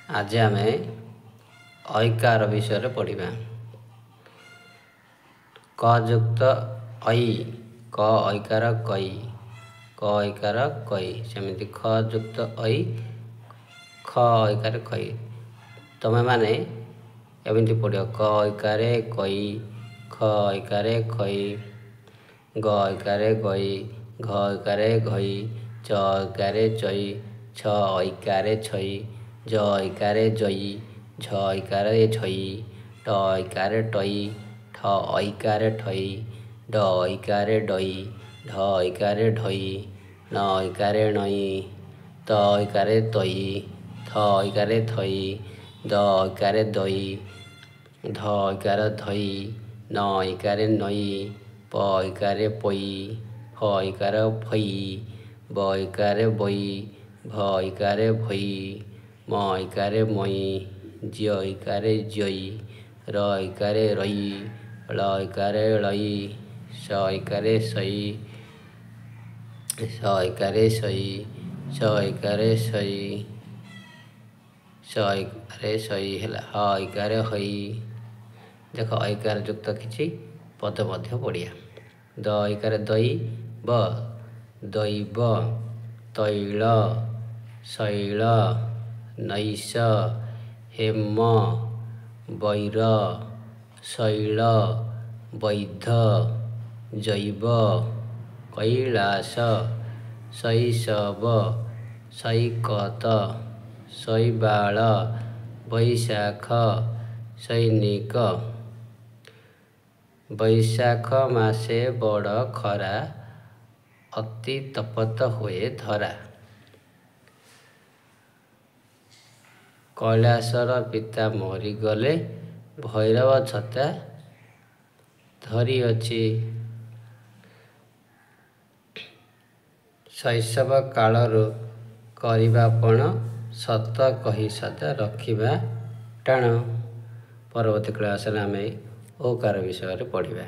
आज आम ऐकार विषय पढ़ा। क युक्त ऐ क ऐकार कई क ऐकार कई सेमती ख युक्त ऐ ख ऐकार कई तमें माने एमती पढ़ क ऐकार कई ख ऐकार खई ग ऐकार गई घ ऐकार घई च ऐकार चई छ ऐकार छई ज ऐकार जई झ ऐकार झई ट ऐकार टई ठ ऐकार ठई ड ऐकार डई ढ ऐकार ढई न ऐकार नई त ऐकार तई थ ऐकार थई द ऐकार दई ध ऐकार धई न ऐकार नई प ऐकार पई फ ऐकार फई ब ऐकार बई भ ऐकार भई म ऐकार मई ज ऐकार जई र ऐकार रई ळ ऐकार लई स ऐकार सई स ऐकार सई स ऐकार सई स ऐकार सई है ह ऐकार हई। देख ऐकार युक्त किसी पद मध्य पढ़िया। द ऐकार दई ब दैव तैल शैल नैश हेम वैर शैल वैध जैव कैलास शैशव सैकत शैवाल वैशाख सैनिक। वैशाख मासे बड़ खरा अति तपत हुए धरा। कैलासर पिता मरीगले भैरव छता धरी अछि। शैशव कालरू करिबा पण सत कही सदा रखिबा टाण। परवर्ती क्लास में ओकार विषय पढ़ा।